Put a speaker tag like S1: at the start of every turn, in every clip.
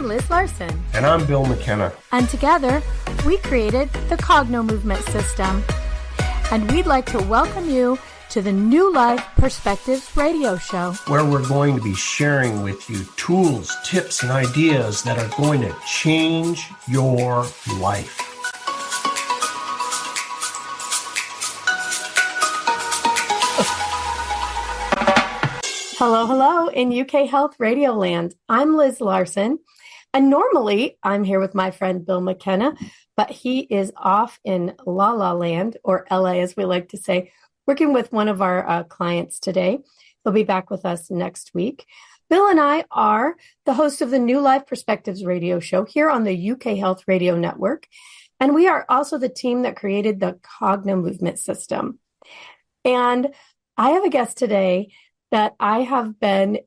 S1: I'm Liz Larson.
S2: And I'm Bill McKenna.
S1: And together, we created the Cogno Movement System. And we'd like to welcome you to the New Life Perspectives radio show,
S2: where we're going to be sharing with you tools, tips, and ideas that are going to change your life.
S1: Hello, hello in UK Health Radio Land. I'm Liz Larson, and normally I'm here with my friend Bill McKenna, but he is off in La La Land, or LA as we like to say, working with one of our clients today. He'll be back with us next week. Bill and I are the hosts of the New Life Perspectives radio show here on the UK Health Radio Network, and we are also the team that created the Cogno Movement System. And I have a guest today that I have been,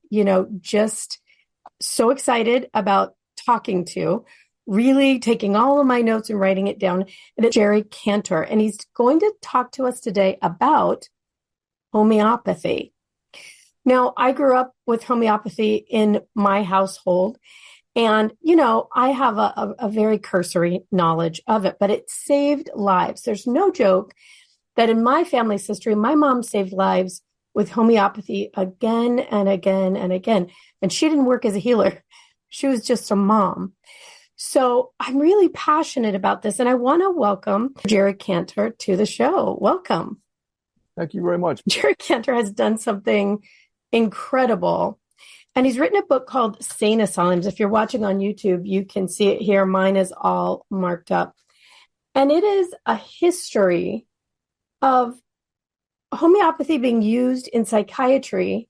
S1: just so excited about talking to, really taking all of my notes and writing it down. And it's Jerry Kantor, and he's going to talk to us today about homeopathy. Now, I grew up with homeopathy in my household, and, I have a very cursory knowledge of it, but it saved lives. There's no joke that in my family's history, my mom saved lives with homeopathy again and again and again. And she didn't work as a healer. She was just a mom. So I'm really passionate about this. And I want to welcome Jerry Kantor to the show. Welcome.
S3: Thank you very much.
S1: Jerry Kantor has done something incredible. And he's written a book called Sane Asylums. If you're watching on YouTube, you can see it here. Mine is all marked up. And it is a history of homeopathy being used in psychiatry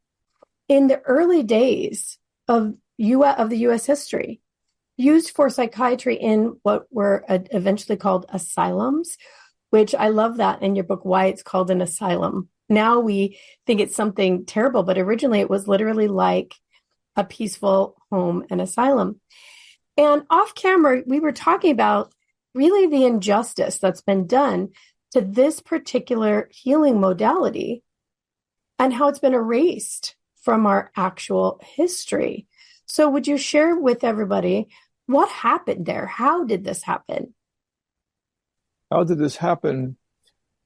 S1: in the early days of the U.S. history, used for psychiatry in what were eventually called asylums, which I love that in your book, why it's called an asylum. Now we think it's something terrible, but originally it was literally like a peaceful home and asylum. And off camera, we were talking about really the injustice that's been done to this particular healing modality and how it's been erased from our actual history. So would you share with everybody what happened there? How did this happen?
S3: How did this happen?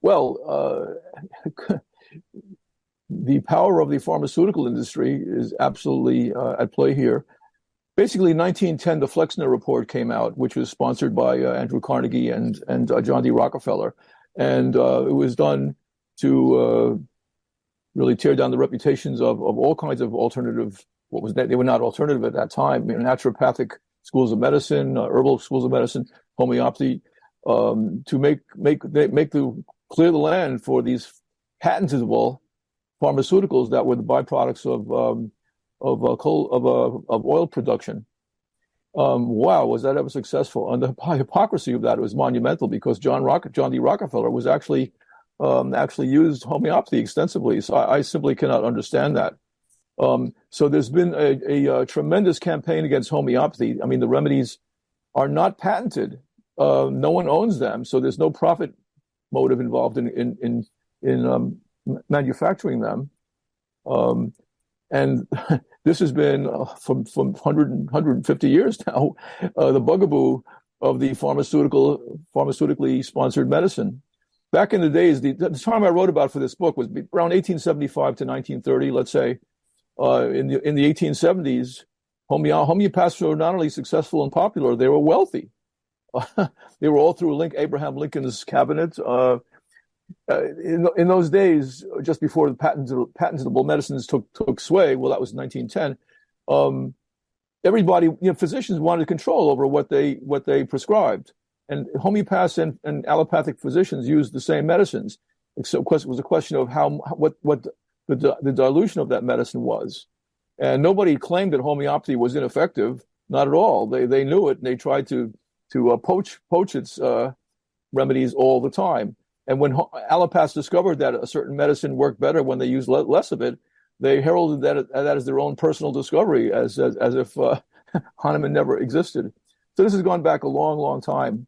S3: Well, the power of the pharmaceutical industry is absolutely at play here. Basically, in 1910, the Flexner Report came out, which was sponsored by Andrew Carnegie and John D. Rockefeller. And it was done to really tear down the reputations of all kinds of alternative, they were not alternative at that time, naturopathic schools of medicine, herbal schools of medicine, homeopathy, to clear the land for these patentable pharmaceuticals that were the byproducts of oil production. Wow, was that ever successful? And the hypocrisy of that was monumental, because John D. Rockefeller was actually used homeopathy extensively. So I simply cannot understand that. So there's been a tremendous campaign against homeopathy. I mean, the remedies are not patented. No one owns them, so there's no profit motive involved in manufacturing them. And this has been from 150 years now, the bugaboo of the pharmaceutically sponsored medicine. Back in the days, the time I wrote about for this book was around 1875 to 1930, let's say. In the 1870s, homeopaths were not only successful and popular, they were wealthy. They were all through Abraham Lincoln's cabinet. In those days, just before the patentable medicines took sway, well, that was 1910. Everybody, physicians wanted control over what they prescribed, and homeopaths and allopathic physicians used the same medicines. So it was a question of what the dilution of that medicine was, and nobody claimed that homeopathy was ineffective. Not at all. They knew it, and they tried to poach its remedies all the time. And when allopaths discovered that a certain medicine worked better when they used less of it, they heralded that as their own personal discovery, as if Hahnemann never existed. So this has gone back a long, long time.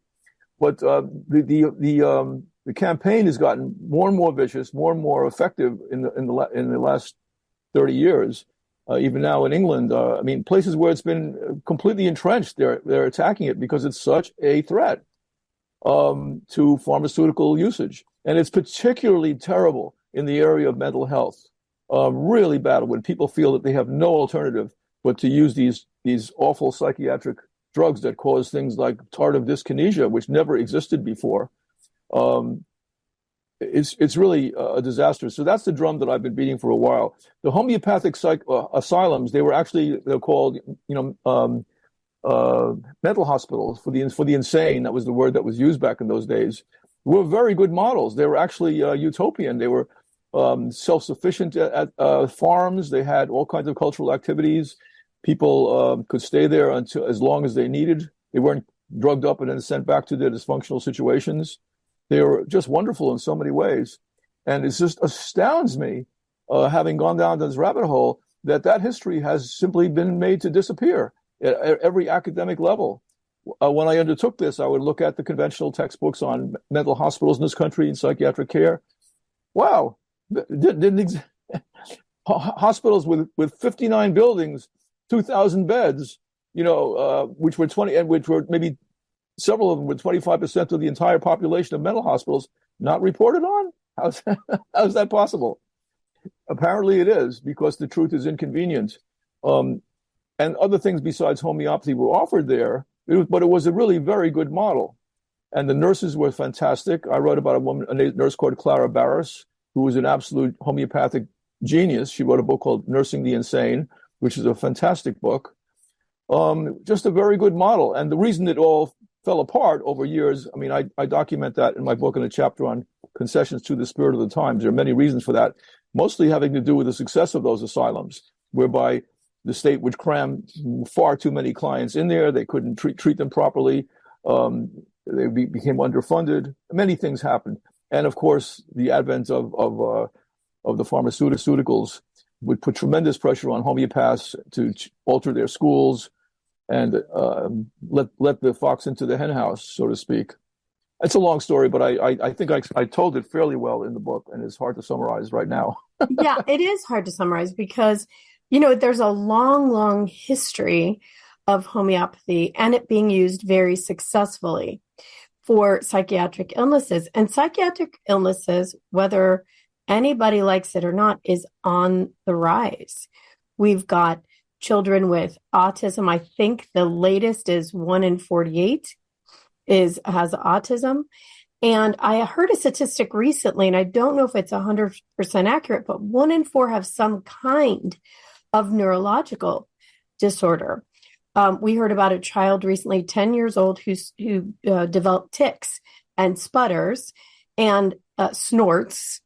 S3: But the campaign has gotten more and more vicious, more and more effective in the last 30 years. even now in England. I mean, places where it's been completely entrenched, they're attacking it because it's such a threat to pharmaceutical usage. And it's particularly terrible in the area of mental health. Really bad when people feel that they have no alternative but to use these awful psychiatric drugs that cause things like tardive dyskinesia, which never existed before. It's really a disaster. So that's the drum that I've been beating for a while. The homeopathic asylums, they're called, mental hospitals for the insane. That was the word that was used back in those days. Were very good models. They were actually utopian. They were self-sufficient at farms. They had all kinds of cultural activities. People could stay there until as long as they needed. They weren't drugged up and then sent back to their dysfunctional situations. They were just wonderful in so many ways. And it just astounds me, having gone down this rabbit hole, that history has simply been made to disappear at every academic level. When I undertook this, I would look at the conventional textbooks on mental hospitals in this country and psychiatric care. Wow, hospitals with 59 buildings, 2,000 beds, which were maybe several of them with 25% of the entire population of mental hospitals, not reported on? How's that possible? Apparently it is, because the truth is inconvenient. And other things besides homeopathy were offered there, but it was a really very good model. And the nurses were fantastic. I wrote about a nurse called Clara Barris, who was an absolute homeopathic genius. She wrote a book called Nursing the Insane, which is a fantastic book. Just a very good model. And the reason it all fell apart over years, I mean, I document that in my book in a chapter on concessions to the spirit of the times. There are many reasons for that, mostly having to do with the success of those asylums, whereby the state would cram far too many clients in there. They couldn't treat them properly. They became underfunded. Many things happened. And of course, the advent of the pharmaceuticals would put tremendous pressure on homeopaths to alter their schools and let the fox into the hen house, so to speak. It's a long story, but I think I told it fairly well in the book, and it's hard to summarize right now.
S1: Yeah, it is hard to summarize because, there's a long, long history of homeopathy and it being used very successfully for psychiatric illnesses. And psychiatric illnesses, whether anybody likes it or not, is on the rise. We've got children with autism. I think the latest is 1 in 48 has autism. And I heard a statistic recently, and I don't know if it's 100% accurate, but 1 in 4 have some kind of neurological disorder. We heard about a child recently, 10 years old, who developed tics and sputters and snorts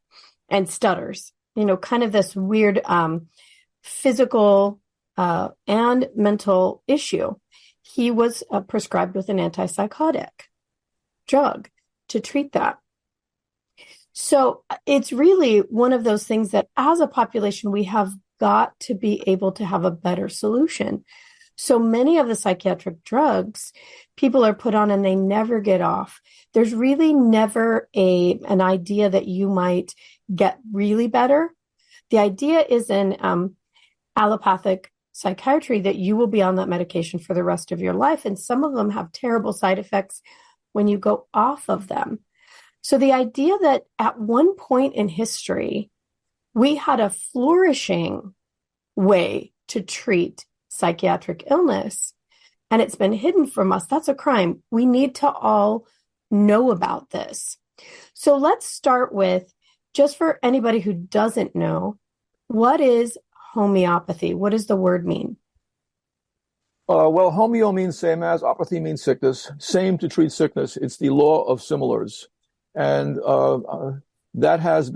S1: and stutters, kind of this weird physical and mental issue. He was prescribed with an antipsychotic drug to treat that. So it's really one of those things that as a population, we have got to be able to have a better solution. So many of the psychiatric drugs people are put on and they never get off. There's really never an idea that you might get really better. The idea is in allopathic psychiatry that you will be on that medication for the rest of your life. And some of them have terrible side effects when you go off of them. So the idea that at one point in history, we had a flourishing way to treat psychiatric illness, and it's been hidden from us, that's a crime. We need to all know about this. So let's start with, just for anybody who doesn't know, what is homeopathy? What does the word mean?
S3: Well, homeo means same as, apathy means sickness, same to treat sickness. It's the law of similars. And that's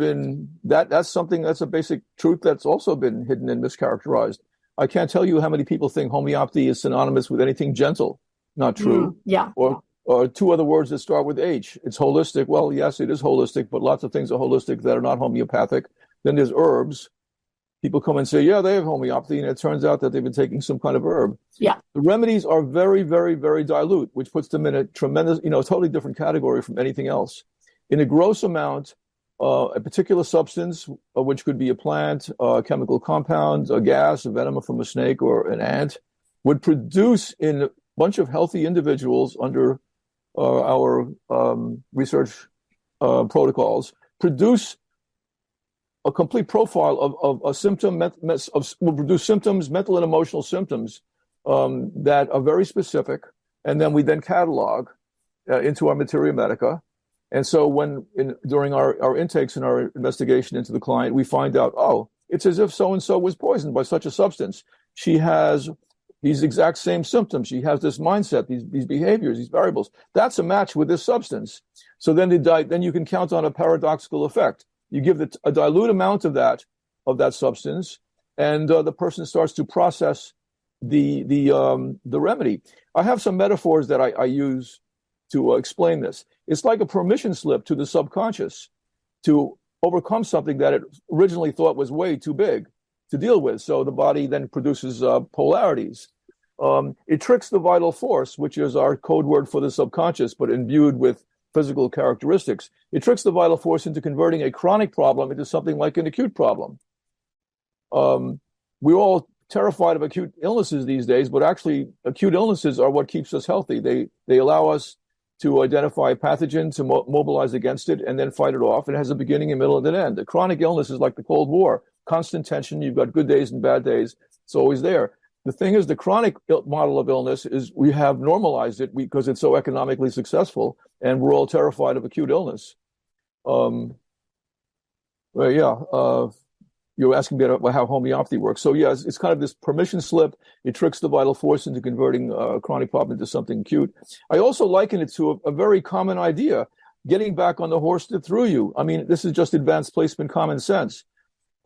S3: a basic truth that's also been hidden and mischaracterized. I can't tell you how many people think homeopathy is synonymous with anything gentle. Not true.
S1: Yeah.
S3: Or two other words that start with H. It's holistic. Well, yes, it is holistic, but lots of things are holistic that are not homeopathic. Then there's herbs. People come and say, yeah, they have homeopathy, and it turns out that they've been taking some kind of herb.
S1: Yeah.
S3: The remedies are very, very, very dilute, which puts them in a tremendous, totally different category from anything else. In a gross amount, a particular substance, which could be a plant, a chemical compound, a gas, a venom from a snake or an ant, would produce in a bunch of healthy individuals under our research protocols, produce a complete profile of a symptom, will produce symptoms, mental and emotional symptoms that are very specific, and then we then catalog into our materia medica. And so during our intakes and our investigation into the client, we find out, oh, it's as if so-and-so was poisoned by such a substance. She has these exact same symptoms. She has this mindset, these behaviors, these variables. That's a match with this substance. So then you can count on a paradoxical effect. You give a dilute amount of that substance, and the person starts to process the remedy. I have some metaphors that I use to explain this. It's like a permission slip to the subconscious to overcome something that it originally thought was way too big to deal with. So the body then produces polarities. It tricks the vital force, which is our code word for the subconscious, but imbued with physical characteristics. It tricks the vital force into converting a chronic problem into something like an acute problem. We're all terrified of acute illnesses these days, but actually acute illnesses are what keeps us healthy. They allow us to identify a pathogen, to mobilize against it, and then fight it off. It has a beginning, a middle, and an end. A chronic illness is like the Cold War. Constant tension. You've got good days and bad days. It's always there. The thing is, the chronic model of illness is we have normalized it because it's so economically successful, and we're all terrified of acute illness. You're asking me about how homeopathy works. So yeah, it's kind of this permission slip. It tricks the vital force into converting a chronic problem into something acute. I also liken it to a very common idea, getting back on the horse that threw you. I mean, this is just advanced placement common sense.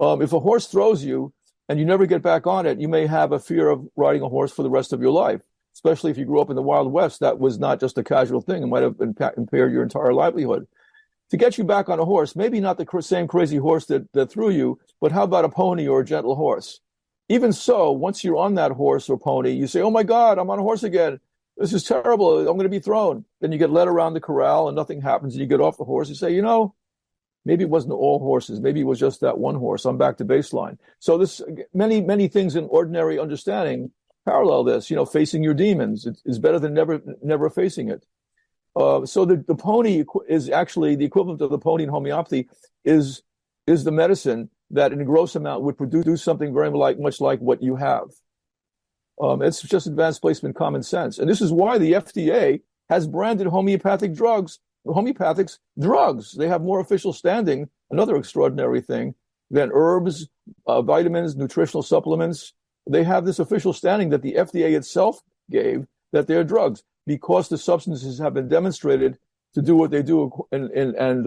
S3: If a horse throws you and you never get back on it, you may have a fear of riding a horse for the rest of your life, especially if you grew up in the Wild West. That was not just a casual thing. It might have impaired your entire livelihood. To get you back on a horse, maybe not the same crazy horse that threw you, but how about a pony or a gentle horse? Even so, once you're on that horse or pony, you say, oh my God, I'm on a horse again. This is terrible. I'm going to be thrown. Then you get led around the corral and nothing happens. And you get off the horse and say, maybe it wasn't all horses. Maybe it was just that one horse. I'm back to baseline. So this many things in ordinary understanding parallel this. Facing your demons is better than never facing it. So the pony is actually the equivalent of the pony in homeopathy is the medicine that in a gross amount would produce something very much like what you have. It's just advanced placement common sense. And this is why the FDA has branded homeopathics drugs. They have more official standing, another extraordinary thing, than herbs, vitamins, nutritional supplements. They have this official standing that the FDA itself gave that they're drugs because the substances have been demonstrated to do what they do and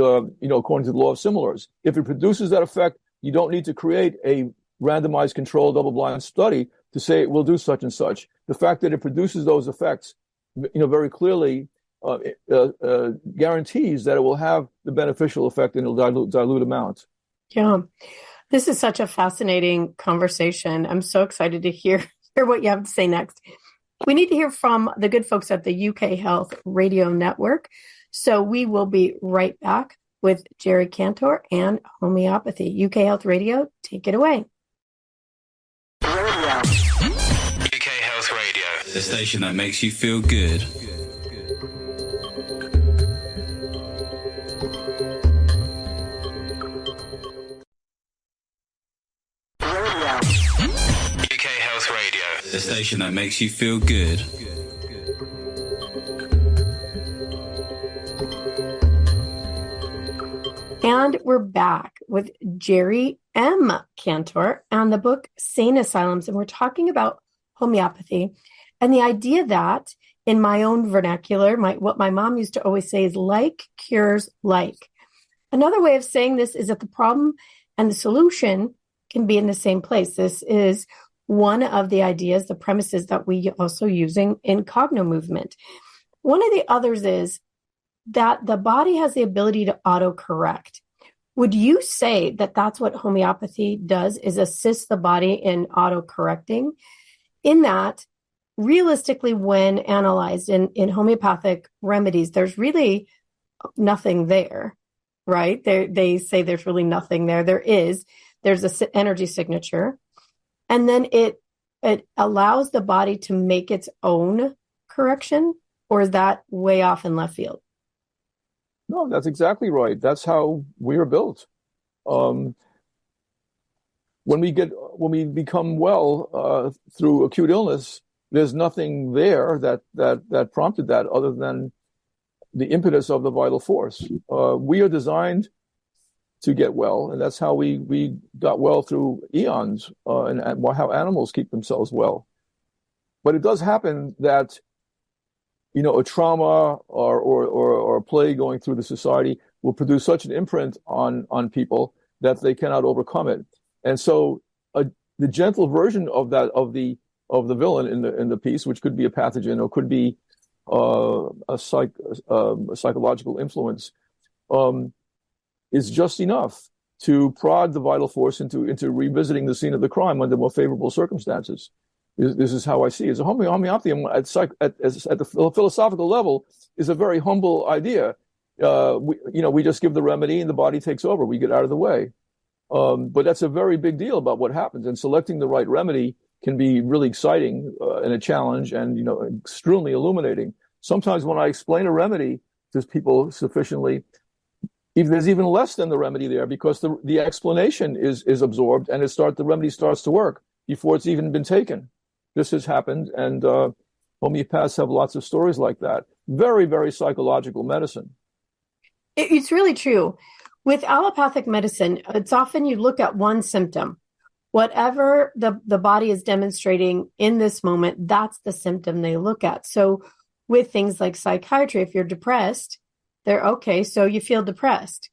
S3: according to the law of similars. If it produces that effect, you don't need to create a randomized controlled double-blind study to say it will do such and such. The fact that it produces those effects, very clearly guarantees that it will have the beneficial effect in a dilute amount.
S1: Yeah, this is such a fascinating conversation. I'm so excited to hear what you have to say next. We need to hear from the good folks at the UK Health Radio Network. So we will be right back with Jerry Kantor and Homeopathy. UK Health Radio, take it away.
S4: UK Health Radio, the station that makes you feel good. UK Health Radio, the station that makes you feel good.
S1: And we're back with Jerry M. Kantor and the book Sane Asylums. And we're talking about homeopathy and the idea that in my own vernacular, what my mom used to always say is like cures like. Another way of saying this is that the problem and the solution can be in the same place. This is one of the ideas, the premises that we also using in cogno movement. One of the others is that the body has the ability to autocorrect. Would you say that that's what homeopathy does, is assist the body in autocorrecting? In that, realistically, when analyzed in homeopathic remedies, there's really nothing there. right? They say there's really nothing there. There's a energy signature. And then it allows the body to make its own correction, or is that way off in left field?
S3: No, that's exactly right. That's how we are built. When we become well through acute illness, there's nothing there that prompted that other than the impetus of the vital force. We are designed to get well, and that's how we got well through eons, and how animals keep themselves well. But it does happen that a trauma or a plague going through the society will produce such an imprint on people that they cannot overcome it. And so the gentle version of that of the villain in the piece, which could be a pathogen or could be a psychological influence, is just enough to prod the vital force into revisiting the scene of the crime under more favorable circumstances. This is how I see it. So homeopathy at the philosophical level is a very humble idea. We just give the remedy and the body takes over. We get out of the way. But that's a very big deal about what happens. And selecting the right remedy can be really exciting and a challenge and, extremely illuminating. Sometimes when I explain a remedy to people sufficiently, there's even less than the remedy there because the explanation is absorbed and the remedy starts to work before it's even been taken. This has happened, and homeopaths have lots of stories like that. Very, very psychological medicine.
S1: It's really true. With allopathic medicine, it's often you look at one symptom. Whatever the body is demonstrating in this moment, that's the symptom they look at. So with things like psychiatry, if you're depressed, they're okay, so you feel depressed.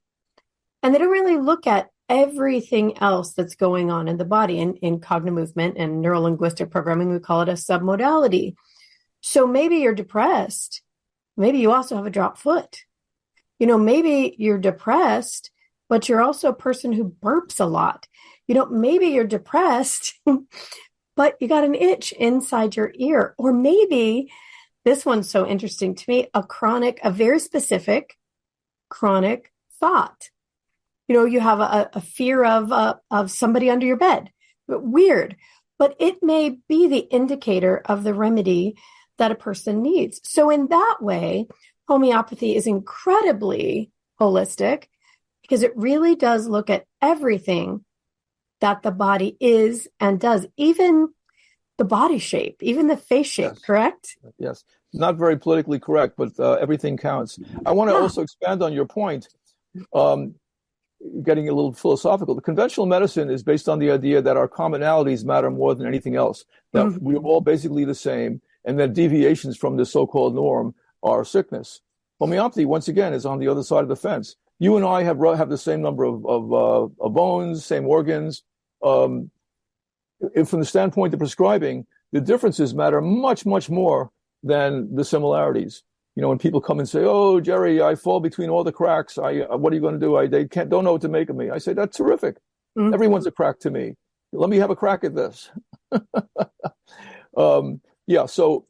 S1: And they don't really look at everything else that's going on in the body. In cognitive movement and neuro-linguistic programming, we call it a submodality. So maybe you're depressed. Maybe you also have a dropped foot. Maybe you're depressed, but you're also a person who burps a lot. Maybe you're depressed, but you got an itch inside your ear. Or maybe, this one's so interesting to me, a very specific chronic thought. You have a fear of somebody under your bed. Weird. But it may be the indicator of the remedy that a person needs. So in that way, homeopathy is incredibly holistic because it really does look at everything that the body is and does, even the body shape, even the face shape, yes. Correct?
S3: Yes. Not very politically correct, but everything counts. I want to also expand on your point. Getting a little philosophical, the conventional medicine is based on the idea that our commonalities matter more than anything else, that we're all basically the same, and that deviations from the so-called norm are sickness. Homeopathy, once again, is on the other side of the fence. You and I have the same number of bones, same organs. If from the standpoint of prescribing, the differences matter much, much more than the similarities. When people come and say, "Oh, Jerry, I fall between all the cracks. What are you going to do? They don't know what to make of me." I say, "That's terrific. Mm-hmm. Everyone's a crack to me. Let me have a crack at this." So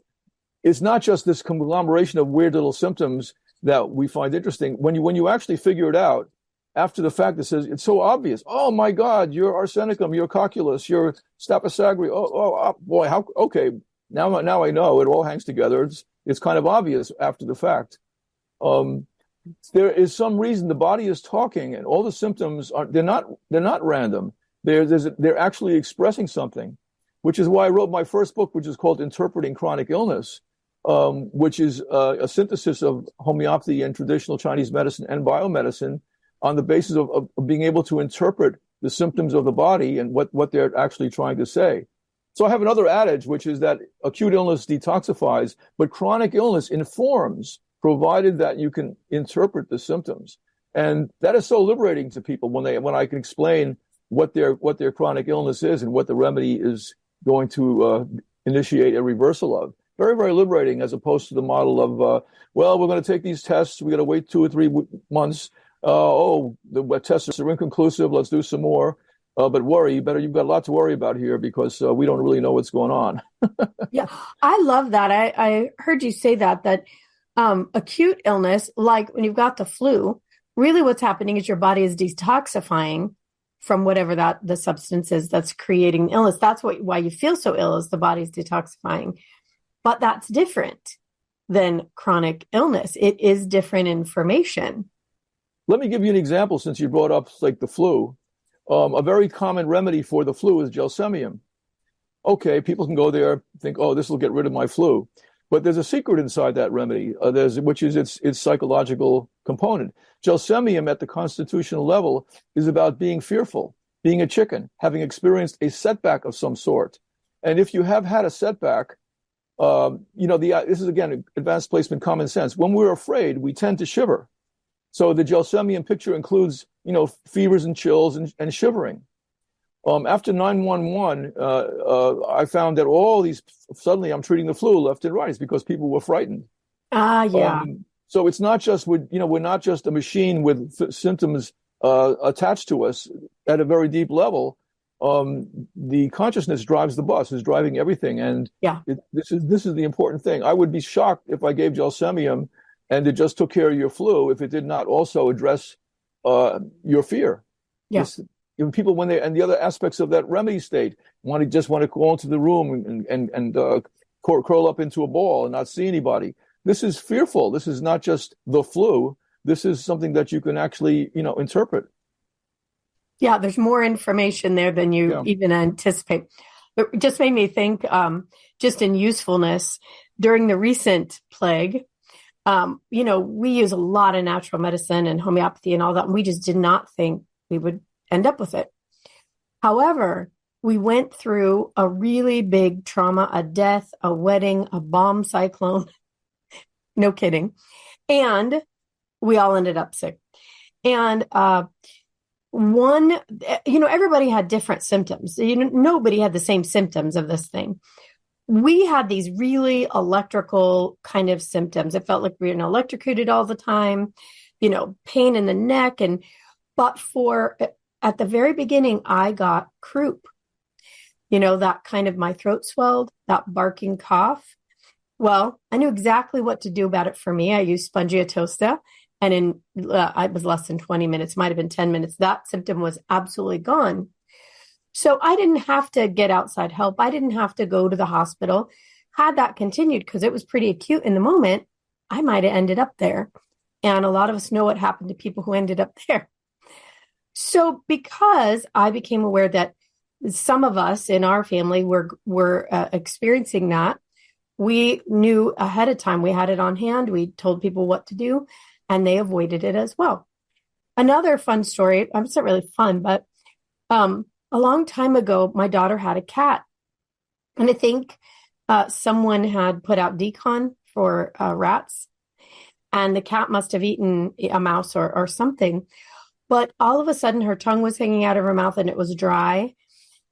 S3: it's not just this conglomeration of weird little symptoms that we find interesting. When you actually figure it out after the fact, it says it's so obvious. Oh my God, you're arsenicum, you're cocculus, you're staphysagrine. Oh boy, how okay. Now I know it all hangs together. It's kind of obvious after the fact. There is some reason the body is talking, and all the symptoms they're not random. They're actually expressing something, which is why I wrote my first book, which is called Interpreting Chronic Illness, which is a synthesis of homeopathy and traditional Chinese medicine and biomedicine on the basis of being able to interpret the symptoms of the body and what they're actually trying to say. So I have another adage, which is that acute illness detoxifies, but chronic illness informs, provided that you can interpret the symptoms. And that is so liberating to people when I can explain what their chronic illness is and what the remedy is going to initiate a reversal of. Very, very liberating, as opposed to the model of, we're going to take these tests. We got to wait 2 or 3 months. The tests are inconclusive. Let's do some more. But you've got a lot to worry about here because we don't really know what's going on.
S1: Yeah, I love that. I heard you say that acute illness, like when you've got the flu, really what's happening is your body is detoxifying from whatever the substance is that's creating illness. That's why you feel so ill, is the body's detoxifying. But that's different than chronic illness. It is different information.
S3: Let me give you an example, since you brought up like the flu. A very common remedy for the flu is gelsemium. Okay, people can go there, think, oh, this will get rid of my flu. But there's a secret inside that remedy, which is its psychological component. Gelsemium at the constitutional level is about being fearful, being a chicken, having experienced a setback of some sort. And if you have had a setback, this is, again, advanced placement common sense. When we're afraid, we tend to shiver. So the gelsemium picture includes, fevers and chills and shivering. After 911, I found that all these, suddenly I'm treating the flu left and right. It's because people were frightened.
S1: Yeah.
S3: So it's not just, we're not just a machine with symptoms attached to us at a very deep level. The consciousness drives the bus, is driving everything. And this is the important thing. I would be shocked if I gave gelsemium and it just took care of your flu if it did not also address your fear.
S1: Yes.
S3: People, and the other aspects of that remedy state, want to go into the room and curl up into a ball and not see anybody. This is fearful. This is not just the flu. This is something that you can actually, interpret.
S1: Yeah, there's more information there than you even anticipate. It just made me think, just in usefulness, during the recent plague, we use a lot of natural medicine and homeopathy and all that, and we just did not think we would end up with it. However, we went through a really big trauma, a death, a wedding, a bomb cyclone. No kidding. And we all ended up sick. And everybody had different symptoms. Nobody had the same symptoms of this thing. We had these really electrical kind of symptoms. It felt like we were electrocuted all the time, pain in the neck. But at the very beginning, I got croup, that kind of, my throat swelled, that barking cough. Well, I knew exactly what to do about it for me. I used Spongiatosta, and it was less than 20 minutes, might have been 10 minutes. That symptom was absolutely gone. So I didn't have to get outside help. I didn't have to go to the hospital. Had that continued, because it was pretty acute in the moment, I might have ended up there. And a lot of us know what happened to people who ended up there. So because I became aware that some of us in our family were experiencing that, we knew ahead of time. We had it on hand. We told people what to do, and they avoided it as well. Another fun story, it's not really fun, but a long time ago, my daughter had a cat. And I think someone had put out decon for rats, and the cat must have eaten a mouse or something. But all of a sudden, her tongue was hanging out of her mouth and it was dry.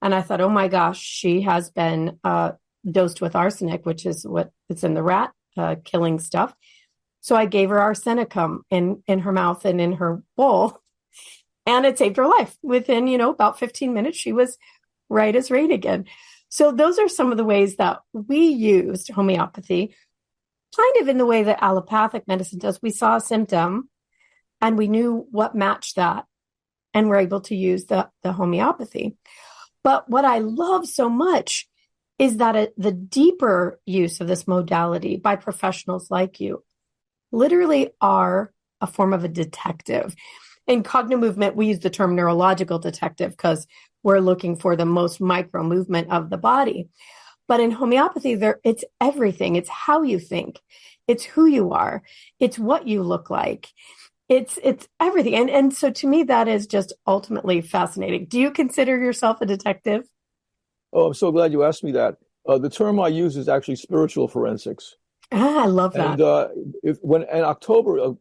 S1: And I thought, oh my gosh, she has been dosed with arsenic, which is what it's in the rat killing stuff. So I gave her arsenicum in her mouth and in her bowl, and it saved her life. Within, about 15 minutes, she was right as rain again. So those are some of the ways that we used homeopathy, kind of in the way that allopathic medicine does. We saw a symptom and we knew what matched that, and we're able to use the homeopathy. But what I love so much is that the deeper use of this modality by professionals like you literally are a form of a detective. In cognitive movement, we use the term neurological detective because we're looking for the most micro movement of the body. But in homeopathy, it's everything. It's how you think. It's who you are. It's what you look like. It's everything. And so to me, that is just ultimately fascinating. Do you consider yourself a detective?
S3: Oh, I'm so glad you asked me that. The term I use is actually spiritual forensics.
S1: I love that.
S3: And when in October,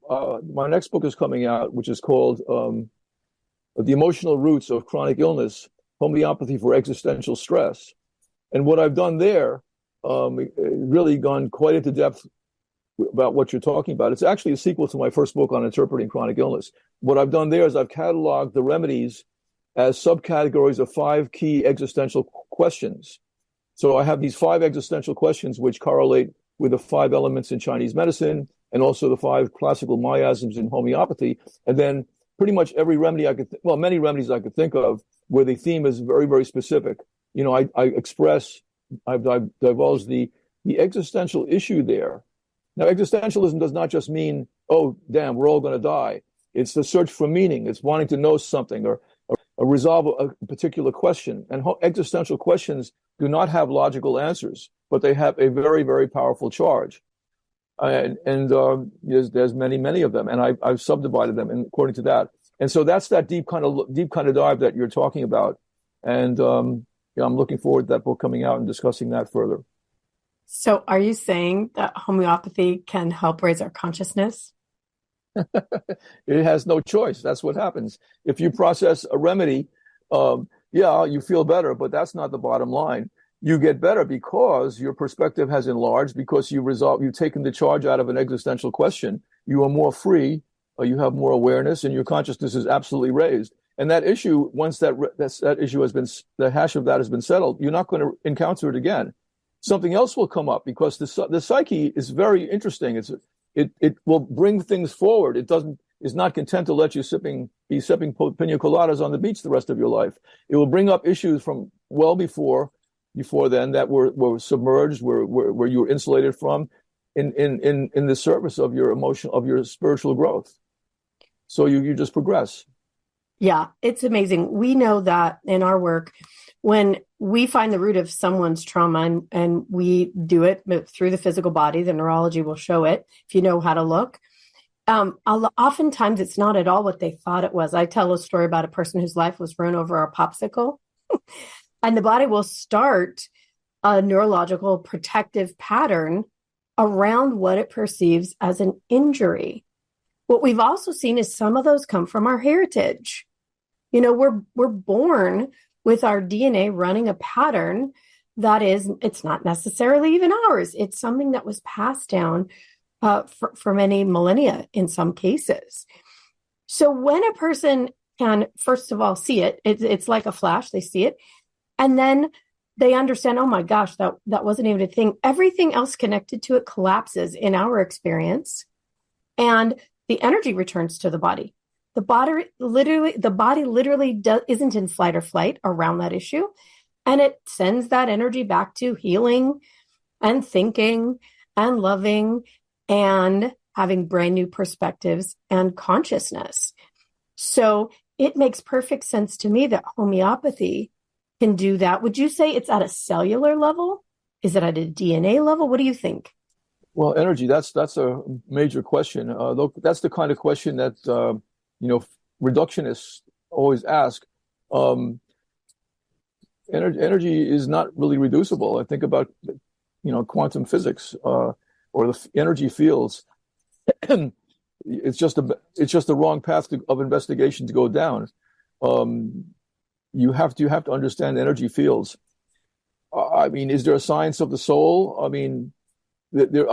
S3: my next book is coming out, which is called The Emotional Roots of Chronic Illness, Homeopathy for Existential Stress. And what I've done there, really gone quite into depth about what you're talking about. It's actually a sequel to my first book on interpreting chronic illness. What I've done there is I've cataloged the remedies as subcategories of 5 key existential questions. So I have these 5 existential questions which correlate with the 5 elements in Chinese medicine and also the 5 classical miasms in homeopathy, and then pretty much every remedy many remedies I could think of where the theme is very, very specific. I've divulged the existential issue there. Now, existentialism does not just mean, oh, damn, we're all going to die. It's the search for meaning. It's wanting to know something or resolve a particular question. And existential questions do not have logical answers, but they have a very, very powerful charge. And there's many, many of them, and I've subdivided them according to that. And so that's that deep kind of dive that you're talking about. And I'm looking forward to that book coming out and discussing that further.
S1: So are you saying that homeopathy can help raise our consciousness?
S3: It has no choice. That's what happens. If you process a remedy, you feel better, but that's not the bottom line. You get better because your perspective has enlarged, because you've taken the charge out of an existential question. You are more free, you have more awareness, and your consciousness is absolutely raised. And that issue, once that issue has been, the hash of that has been settled, you're not going to encounter it again. Something else will come up, because the psyche is very interesting. It will bring things forward. Is not content to let you be sipping pina coladas on the beach the rest of your life. It will bring up issues from well before then that were submerged, where you were insulated from, in the service of your spiritual growth. So you just progress.
S1: Yeah, it's amazing. We know that in our work, when we find the root of someone's trauma and we do it through the physical body, the neurology will show it if you know how to look. Oftentimes it's not at all what they thought it was. I tell a story about a person whose life was run over a popsicle, and the body will start a neurological protective pattern around what it perceives as an injury. What we've also seen is some of those come from our heritage. We're born with our DNA running a pattern it's not necessarily even ours. It's something that was passed down for many millennia in some cases. So when a person can, first of all, see it's like a flash, they see it, and then they understand, oh my gosh, that wasn't even a thing. Everything else connected to it collapses in our experience, and the energy returns to the body. The body literally isn't in flight or flight around that issue, and it sends that energy back to healing and thinking and loving and having brand new perspectives and consciousness. So it makes perfect sense to me that homeopathy can do that. Would you say it's at a cellular level? Is it at a DNA level? What do you think?
S3: Well, energy, that's a major question. That's the kind of question that reductionists always ask. Energy is not really reducible. I think about quantum physics or the energy fields. It's just the wrong path of investigation to go down. You have to understand energy fields. Is there a science of the soul? I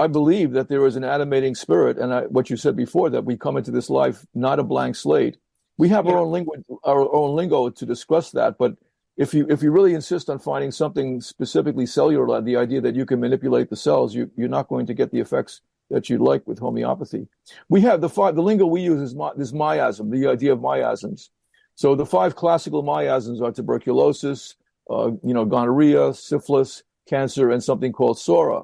S3: believe that there is an animating spirit, and what you said before, that we come into this life not a blank slate. We have our own lingo to discuss that, but if you really insist on finding something specifically cellular, the idea that you can manipulate the cells, you're not going to get the effects that you'd like with homeopathy. We have the lingo we use is miasm, the idea of miasms. So the 5 classical miasms are tuberculosis, gonorrhea, syphilis, cancer, and something called sora.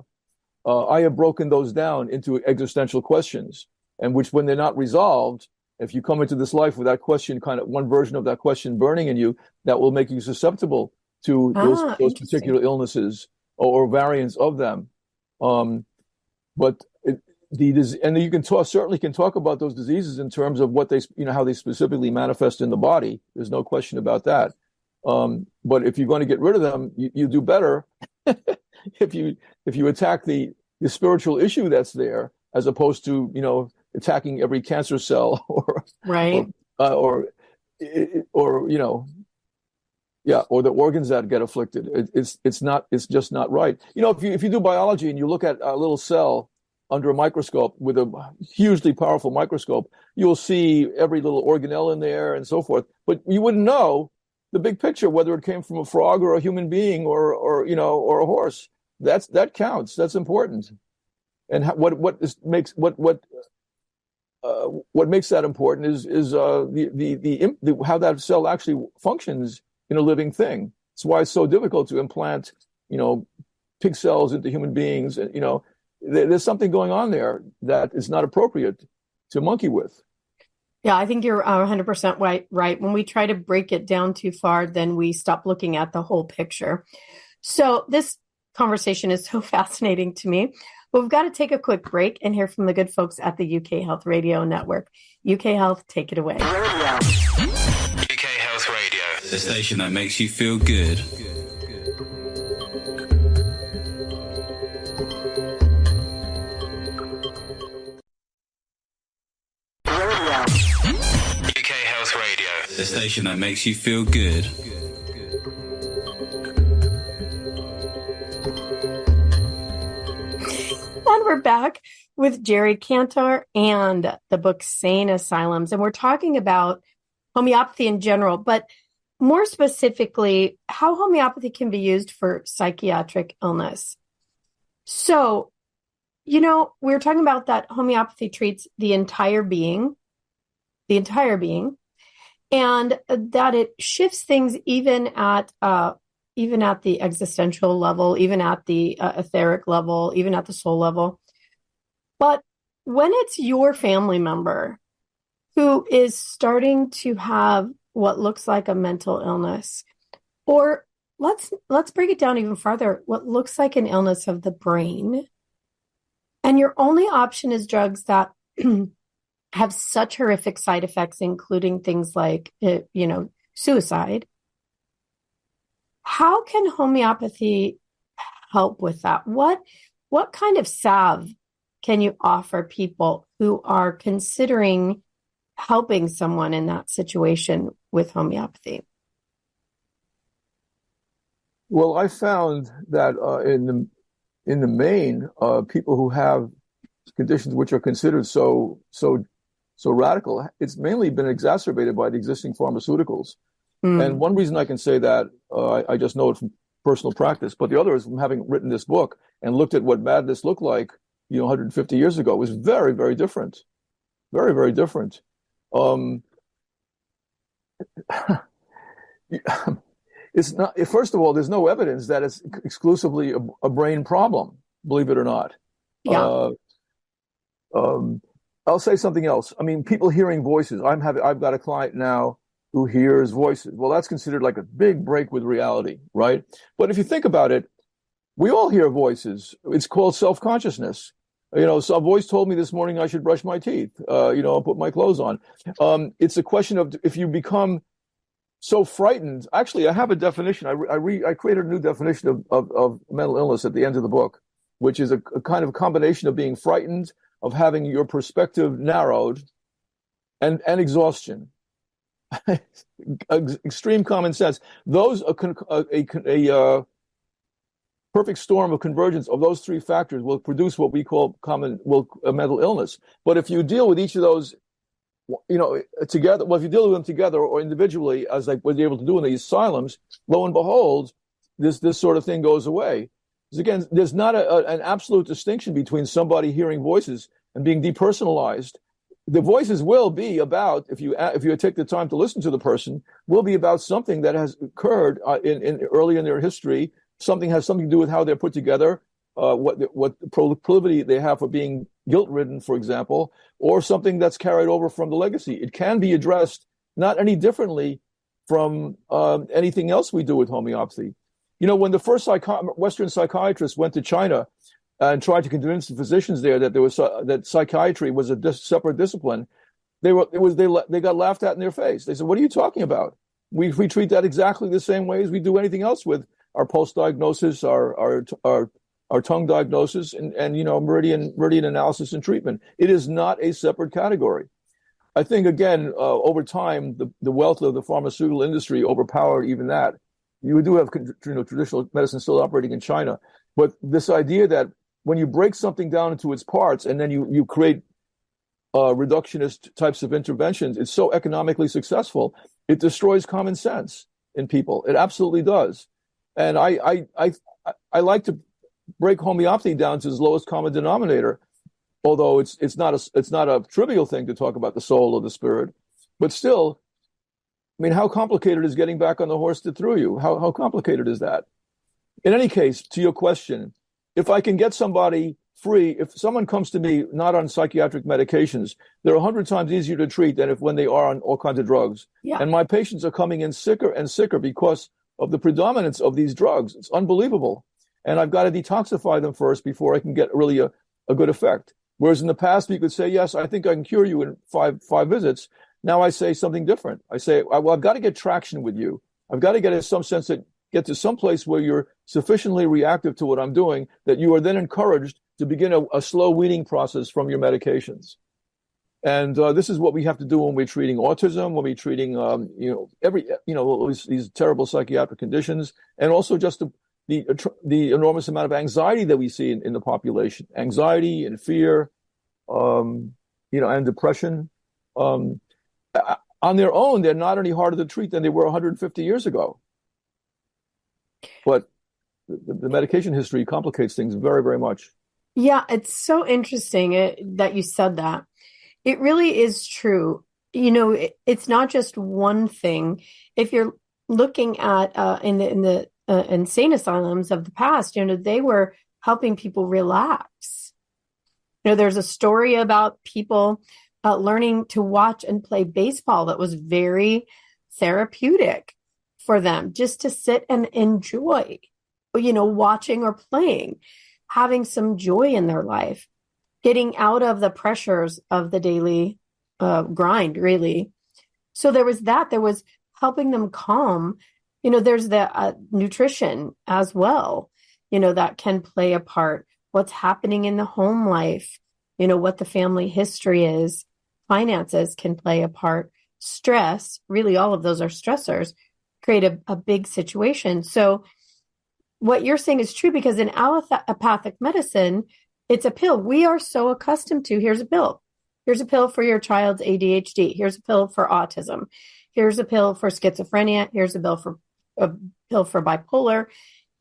S3: I have broken those down into existential questions, and which, when they're not resolved, if you come into this life with that question, kind of one version of that question burning in you, that will make you susceptible to those particular illnesses or variants of them. But you can certainly talk about those diseases in terms of what how they specifically manifest in the body. There's no question about that. But if you're going to get rid of them, you do better if you attack the spiritual issue that's there, as opposed to attacking every cancer cell or the organs that get afflicted. It's just not right. If you do biology and you look at a little cell under a microscope with a hugely powerful microscope, you'll see every little organelle in there and so forth. But you wouldn't know the big picture, whether it came from a frog or a human being or a horse. That counts. That's important. And what makes that important is the how that cell actually functions in a living thing. It's why it's so difficult to implant, pig cells into human beings. And, there's something going on there that is not appropriate to monkey with.
S1: Yeah, I think you're 100% right. When we try to break it down too far, then we stop looking at the whole picture. So this conversation is so fascinating to me. But we've got to take a quick break and hear from the good folks at the UK Health Radio Network. UK Health, take it away.
S4: UK Health Radio, the station that makes you feel good. UK Health Radio, the station that makes you feel good.
S1: And we're back with Jerry Kantor and the book Sane Asylums. And we're talking about homeopathy in general, but more specifically, how homeopathy can be used for psychiatric illness. So, we were talking about that homeopathy treats the entire being, and that it shifts things even at the existential level, even at the etheric level, even at the soul level. But when it's your family member who is starting to have what looks like a mental illness, or let's break it down even farther, what looks like an illness of the brain, and your only option is drugs that have such horrific side effects, including things like, suicide. How can homeopathy help with that? What kind of salve can you offer people who are considering helping someone in that situation with homeopathy?
S3: Well, I found that in the main, people who have conditions which are considered so radical, it's mainly been exacerbated by the existing pharmaceuticals. And one reason I can say that, I just know it from personal practice, but the other is from having written this book and looked at what madness looked like, 150 years ago. It was very, very different. Very, very different. It's not, first of all, there's no evidence that it's exclusively a brain problem, believe it or not.
S1: Yeah.
S3: I'll say something else. I mean, people hearing voices. I've got a client now who hears voices. Well, that's considered like a big break with reality, right? But if you think about it, we all hear voices. It's called self-consciousness. So a voice told me this morning I should brush my teeth, put my clothes on. It's a question of if you become so frightened. Actually, I have a definition. I created a new definition of mental illness at the end of the book, which is a kind of combination of being frightened, of having your perspective narrowed, and exhaustion. Extreme common sense. Those a perfect storm of convergence of those three factors will produce what we call mental illness. But if you deal with each of those, together, if you deal with them together or individually, as like we're able to do in these asylums, lo and behold, this sort of thing goes away. Because again, there's not an absolute distinction between somebody hearing voices and being depersonalized. The voices will be about, if you take the time to listen to the person, will be about something that has occurred in early in their history. Something has something to do with how they're put together, what proclivity they have for being guilt-ridden, for example, or something that's carried over from the legacy. It can be addressed not any differently from anything else we do with homeopathy. When the first Western psychiatrists went to China and tried to convince the physicians there that that psychiatry was a separate discipline, they got laughed at in their face. They said, "What are you talking about? We treat that exactly the same way as we do anything else with our pulse diagnosis, our tongue diagnosis, and meridian analysis and treatment. It is not a separate category." I think again, over time, the wealth of the pharmaceutical industry overpowered even that. You do have traditional medicine still operating in China, but this idea that when you break something down into its parts and then you create reductionist types of interventions, it's so economically successful, it destroys common sense in people. It absolutely does. And I like to break homeopathy down to its lowest common denominator, although it's not a trivial thing to talk about the soul or the spirit, but still, I mean, how complicated is getting back on the horse that threw you? How complicated is that? In any case, to your question, if I can get somebody free, if someone comes to me not on psychiatric medications, they're 100 times easier to treat than when they are on all kinds of drugs.
S1: Yeah.
S3: And my patients are coming in sicker and sicker because of the predominance of these drugs. It's unbelievable. And I've got to detoxify them first before I can get really a good effect. Whereas in the past, we could say, yes, I think I can cure you in five visits. Now I say something different. I say, well, I've got to get traction with you. I've got to get in some sense that get to some place where you're sufficiently reactive to what I'm doing that you are then encouraged to begin a slow weaning process from your medications. And this is what we have to do when we're treating autism, when we're treating, these terrible psychiatric conditions, and also just the enormous amount of anxiety that we see in the population, anxiety and fear, and depression. On their own, they're not any harder to treat than they were 150 years ago. But the medication history complicates things very, very much.
S1: Yeah, it's so interesting that you said that. It really is true. It's not just one thing. If you're looking at in the insane asylums of the past, they were helping people relax. There's a story about people learning to watch and play baseball that was very therapeutic for them, just to sit and enjoy, watching or playing, having some joy in their life, getting out of the pressures of the daily grind, really. So there was helping them calm. There's the nutrition as well, that can play a part. What's happening in the home life, what the family history is, finances can play a part. Stress, really all of those are stressors, create a big situation. So what you're saying is true, because in allopathic medicine, it's a pill. We are so accustomed to, here's a pill. Here's a pill for your child's ADHD. Here's a pill for autism. Here's a pill for schizophrenia. Here's a pill for bipolar.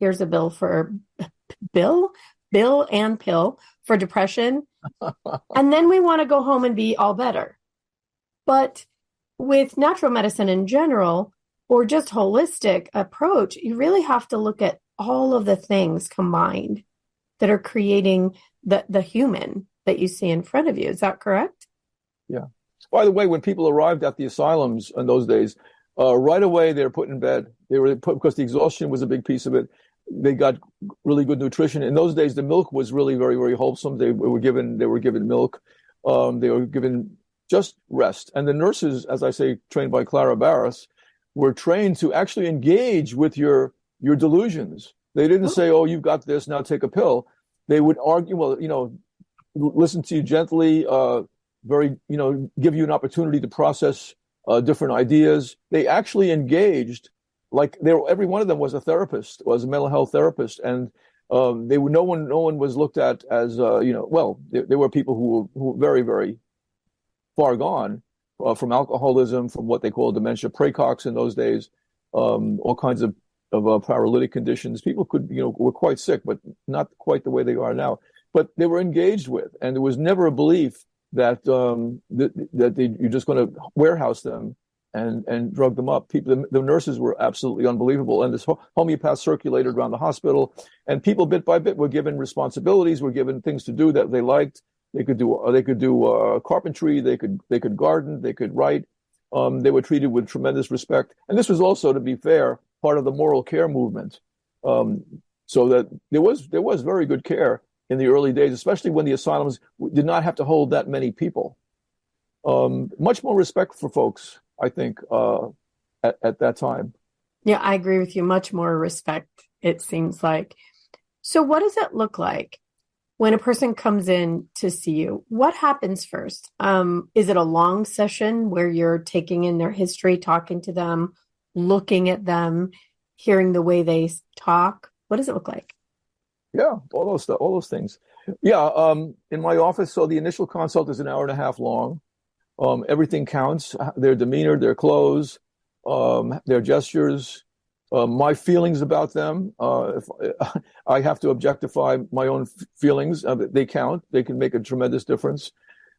S1: Here's a bill for bill and pill for depression. And then we want to go home and be all better. But with natural medicine in general, or just holistic approach, you really have to look at all of the things combined that are creating the human that you see in front of you. Is that correct?
S3: Yeah. By the way, when people arrived at the asylums in those days, right away they were put in bed. They were put because the exhaustion was a big piece of it. They got really good nutrition. In those days, the milk was really very, very wholesome. They were given milk. They were given just rest. And the nurses, as I say, trained by Clara Barris, were trained to actually engage with your delusions. They didn't say, "Oh, you've got this, now take a pill." They would argue, listen to you gently, give you an opportunity to process different ideas. They actually engaged, like every one of them was a therapist, was a mental health therapist, and no one was looked at as there were people who were very, very far gone from alcoholism, from what they call dementia praecox in those days, all kinds of paralytic conditions. People were quite sick, but not quite the way they are now. But they were engaged with, and there was never a belief that you're just going to warehouse them and drug them up. The nurses were absolutely unbelievable, and this homeopath circulated around the hospital, and people bit by bit were given responsibilities, were given things to do that they liked. They could do carpentry, they could garden, they could write. They were treated with tremendous respect, and this was also, to be fair, part of the moral care movement. So that there was very good care in the early days, especially when the asylums did not have to hold that many people. Much more respect for folks, I think, at that time.
S1: Yeah, I agree with you. Much more respect, it seems like. So what does it look like when a person comes in to see you? What happens first? Is it a long session where you're taking in their history, talking to them, looking at them, hearing the way they talk? What does it look like?
S3: Yeah, all those things. Yeah, in my office, so the initial consult is an hour and a half long. Everything counts: their demeanor, their clothes, their gestures, my feelings about them. If I have to objectify my own feelings, they count. They can make a tremendous difference.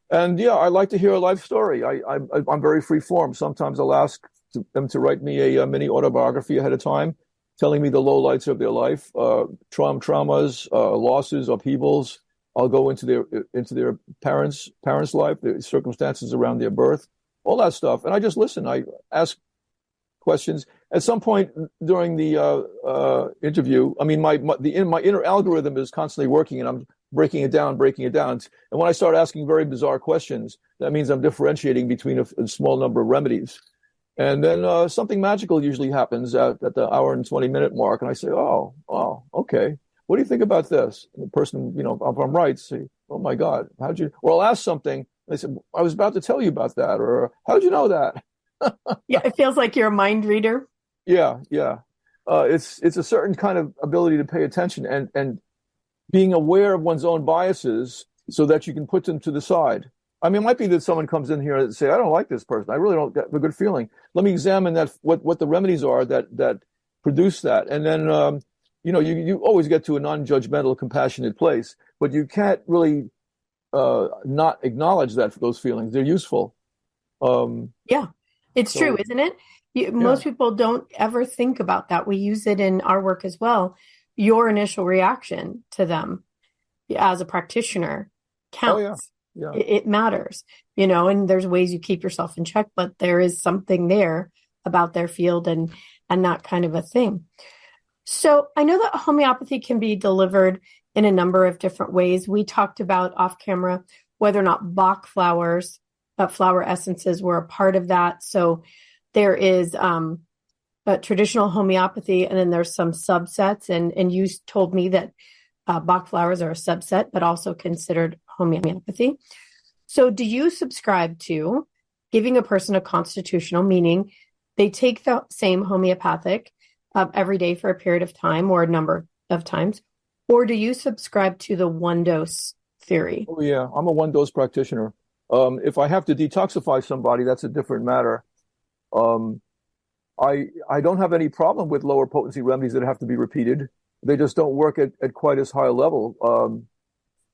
S3: And yeah, I like to hear a life story. I'm very free form. Sometimes I'll ask them to write me a mini autobiography ahead of time, telling me the lowlights of their life, traumas, losses, upheavals. I'll go into their parents' life, the circumstances around their birth, all that stuff, and I just listen. I ask questions. At some point during the interview, I mean, my inner algorithm is constantly working, and I'm breaking it down. And when I start asking very bizarre questions, that means I'm differentiating between a small number of remedies. And then something magical usually happens at the hour and 20-minute mark, and I say, oh, okay. What do you think about this? And the person, if I'm right, say, oh my God, how'd you? Or I'll ask something, and they say, I was about to tell you about that, or how did you know that?
S1: Yeah, it feels like you're a mind reader.
S3: Yeah. It's a certain kind of ability to pay attention and being aware of one's own biases so that you can put them to the side. I mean, it might be that someone comes in here and say, I don't like this person. I really don't get a good feeling. Let me examine that, what the remedies are that produce that. And then, you always get to a non-judgmental, compassionate place, but you can't really not acknowledge those feelings. They're useful.
S1: Yeah, it's true, isn't it? Most people don't ever think about that. We use it in our work as well. Your initial reaction to them as a practitioner counts.
S3: Yeah.
S1: It matters, and there's ways you keep yourself in check, but there is something there about their field and that kind of a thing. So I know that homeopathy can be delivered in a number of different ways. We talked about off camera whether or not Bach flowers, flower essences were a part of that. So there is a traditional homeopathy, and then there's some subsets. And you told me that Bach flowers are a subset, but also considered homeopathy. So do you subscribe to giving a person a constitutional, meaning they take the same homeopathic every day for a period of time or a number of times, or do you subscribe to the one dose theory?
S3: Oh yeah, I'm a one dose practitioner. If I have to detoxify somebody, that's a different matter. I don't have any problem with lower potency remedies that have to be repeated. They just don't work at quite as high a level.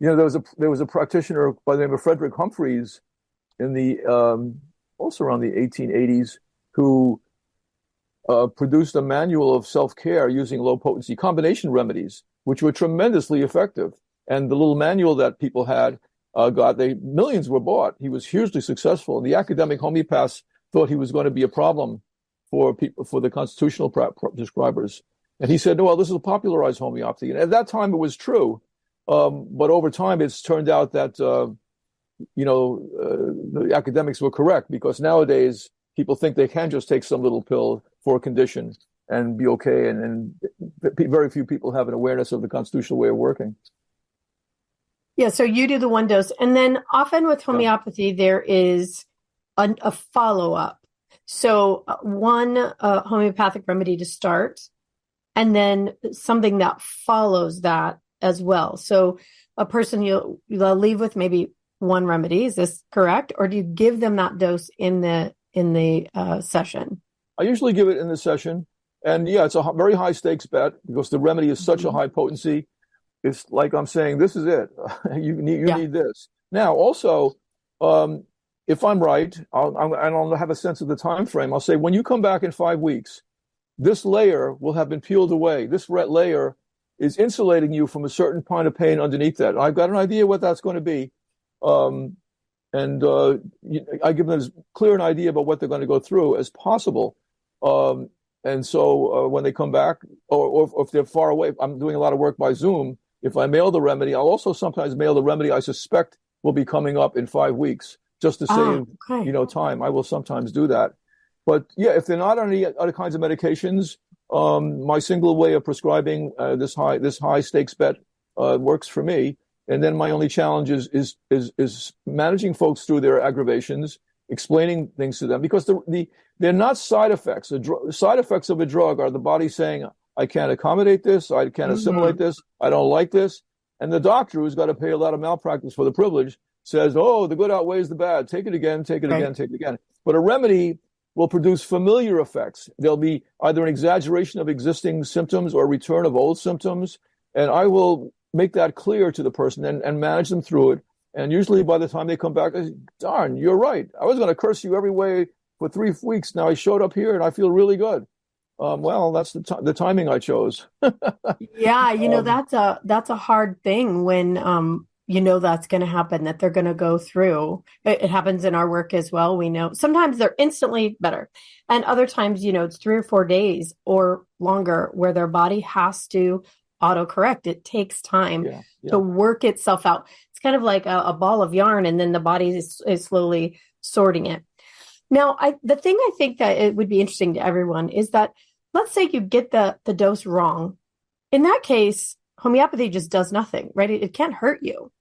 S3: There was a practitioner by the name of Frederick Humphreys in the also around the 1880s who produced a manual of self-care using low potency combination remedies, which were tremendously effective. And the little manual that people had millions were bought. He was hugely successful. And the academic homeopaths thought he was going to be a problem for the constitutional prescribers. And he said, no, well, this is a popularized homeopathy. And at that time, it was true. But over time, it's turned out that, the academics were correct, because nowadays people think they can just take some little pill for a condition and be okay. And very few people have an awareness of the constitutional way of working.
S1: Yeah, so you do the one dose. And then often with homeopathy, there is a follow-up. So one homeopathic remedy to start, and then something that follows that as well. So a person you'll leave with maybe one remedy. Is this correct? Or do you give them that dose in the session?
S3: I usually give it in the session. And yeah, it's a very high stakes bet because the remedy is such a high potency. It's like I'm saying, this is it. You need this. Now, also, if I'm right, I'll have a sense of the time frame. I'll say, when you come back in 5 weeks, this layer will have been peeled away. This red layer is insulating you from a certain kind of pain underneath that. I've got an idea what that's going to be. I give them as clear an idea about what they're going to go through as possible. And so when they come back, or if they're far away, I'm doing a lot of work by Zoom. If I mail the remedy, I'll also sometimes mail the remedy I suspect will be coming up in 5 weeks, just to save time. I will sometimes do that. But yeah, if they're not on any other kinds of medications, my single way of prescribing this high stakes bet works for me. And then my only challenge is managing folks through their aggravations, explaining things to them, because they're not side effects. Side effects of a drug are the body saying, I can't accommodate this, I can't assimilate this, I don't like this. And the doctor, who's got to pay a lot of malpractice for the privilege, says, oh, the good outweighs the bad. Take it again, take it again, take it again. But a remedy will produce familiar effects. There'll be either an exaggeration of existing symptoms or a return of old symptoms. And I will make that clear to the person and manage them through it. And usually by the time they come back, I say, darn, you're right. I was going to curse you every way for 3 weeks. Now I showed up here and I feel really good. Well, that's the timing I chose.
S1: Yeah, that's a hard thing when that's going to happen, that they're going to go through. It happens in our work as well. We know sometimes they're instantly better, and other times, it's 3 or 4 days or longer where their body has to autocorrect. It takes time to work itself out. It's kind of like a ball of yarn, and then the body is slowly sorting it. Now, the thing I think that it would be interesting to everyone is that, let's say you get the dose wrong. In that case, homeopathy just does nothing, right? It can't hurt you.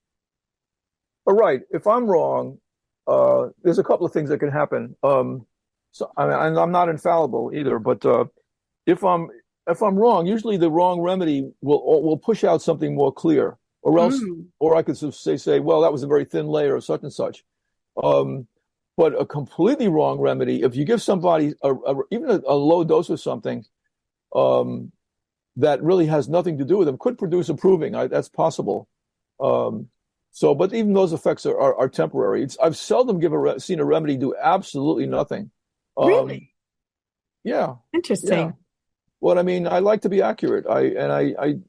S3: All right. If I'm wrong, there's a couple of things that can happen. I'm not infallible either, but if I'm wrong, usually the wrong remedy will push out something more clear, or else, or I could say, well, that was a very thin layer of such and such. But a completely wrong remedy, if you give somebody even a low dose of something that really has nothing to do with them, could produce improving. That's possible. But even those effects are temporary. I've seldom seen a remedy do absolutely nothing.
S1: Really?
S3: Yeah.
S1: Interesting.
S3: Yeah. Well, I mean, I like to be accurate. I've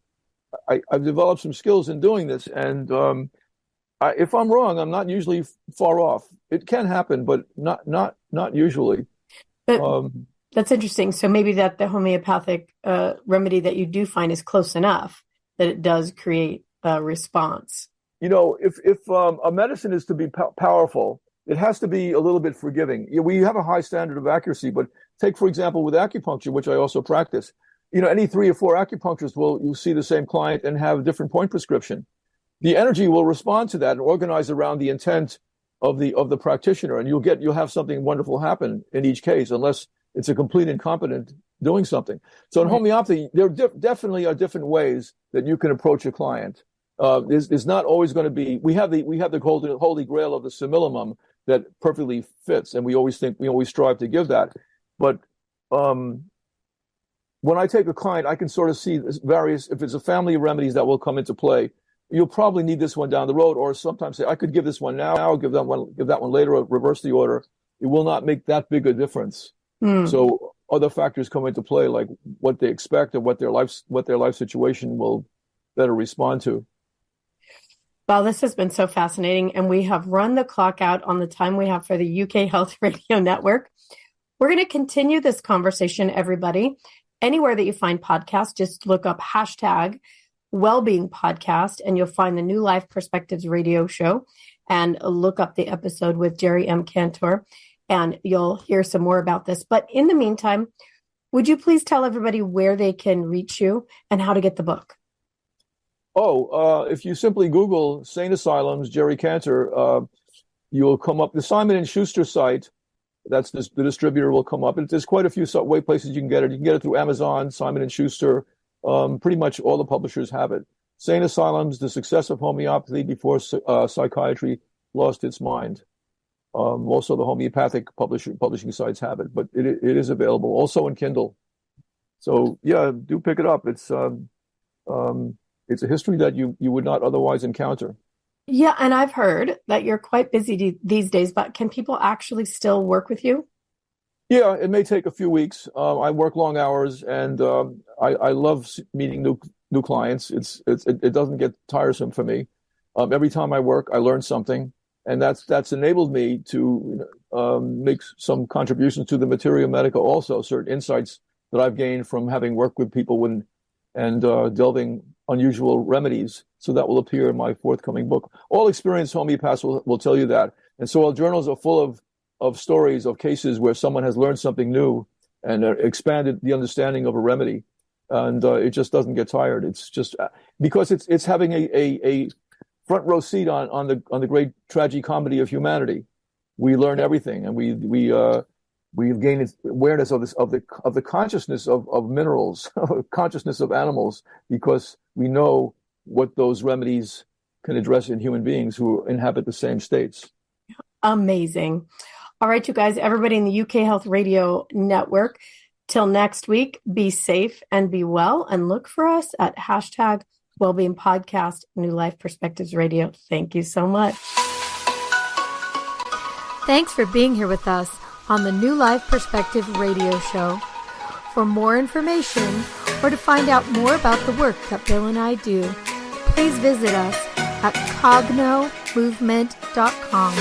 S3: developed some skills in doing this, and if I'm wrong, I'm not usually far off. It can happen, but not usually.
S1: But that's interesting. So maybe that the homeopathic remedy that you do find is close enough that it does create a response.
S3: If a medicine is to be powerful, it has to be a little bit forgiving. We have a high standard of accuracy, but take, for example, with acupuncture, which I also practice, any 3 or 4 acupuncturists you'll see the same client and have a different point prescription. The energy will respond to that and organize around the intent of the practitioner, and you'll have something wonderful happen in each case, unless it's a complete incompetent doing something. So in homeopathy, there definitely are different ways that you can approach a client. There's not always going to be. We have the holy grail of the simillimum that perfectly fits, and we always strive to give that. But when I take a client, I can sort of see various. If it's a family of remedies that will come into play, you'll probably need this one down the road, or sometimes say, I could give this one now, give that one later, or reverse the order. It will not make that big a difference. So other factors come into play, like what they expect and what their life situation will better respond to.
S1: Well, this has been so fascinating, and we have run the clock out on the time we have for the UK Health Radio Network. We're going to continue this conversation, everybody. Anywhere that you find podcasts, just look up #Wellbeing Podcast, and you'll find the New Life Perspectives radio show, and look up the episode with Jerry M. Kantor, and you'll hear some more about this. But in the meantime, would you please tell everybody where they can reach you and how to get the book?
S3: If you simply Google Sane Asylums, Jerry Kantor, you'll come up. The Simon & Schuster site, that's the distributor, will come up. And there's quite a few places you can get it. You can get it through Amazon, Simon & Schuster. Pretty much all the publishers have it. Sane Asylums, The Success of Homeopathy Before Psychiatry Lost Its Mind. Also, the homeopathic publishing sites have it, but it is available also in Kindle. So yeah, do pick it up. It's a history that you would not otherwise encounter.
S1: Yeah, and I've heard that you're quite busy these days, but can people actually still work with you?
S3: Yeah, it may take a few weeks. I work long hours, and I love meeting new clients. It doesn't get tiresome for me. Every time I work, I learn something, and that's enabled me to make some contributions to the materia medica. Also, certain insights that I've gained from having worked with people and delving unusual remedies. So that will appear in my forthcoming book. All experienced homeopaths will tell you that. And so our journals are full of stories of cases where someone has learned something new and expanded the understanding of a remedy. And it just doesn't get tired. It's just because it's having a front row seat on the great tragicomedy of humanity. We learn everything, and we've gained awareness of the consciousness of minerals, consciousness of animals, because we know what those remedies can address in human beings who inhabit the same states.
S1: Amazing. All right, you guys, everybody in the UK Health Radio Network, till next week, be safe and be well, and look for us at hashtag Wellbeing Podcast, New Life Perspectives Radio. Thank you so much. Thanks for being here with us on the New Life Perspective Radio Show. For more information or to find out more about the work that Bill and I do, please visit us at cognomovement.com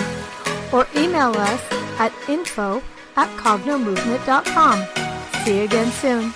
S1: or email us at info@cognomovement.com. See you again soon.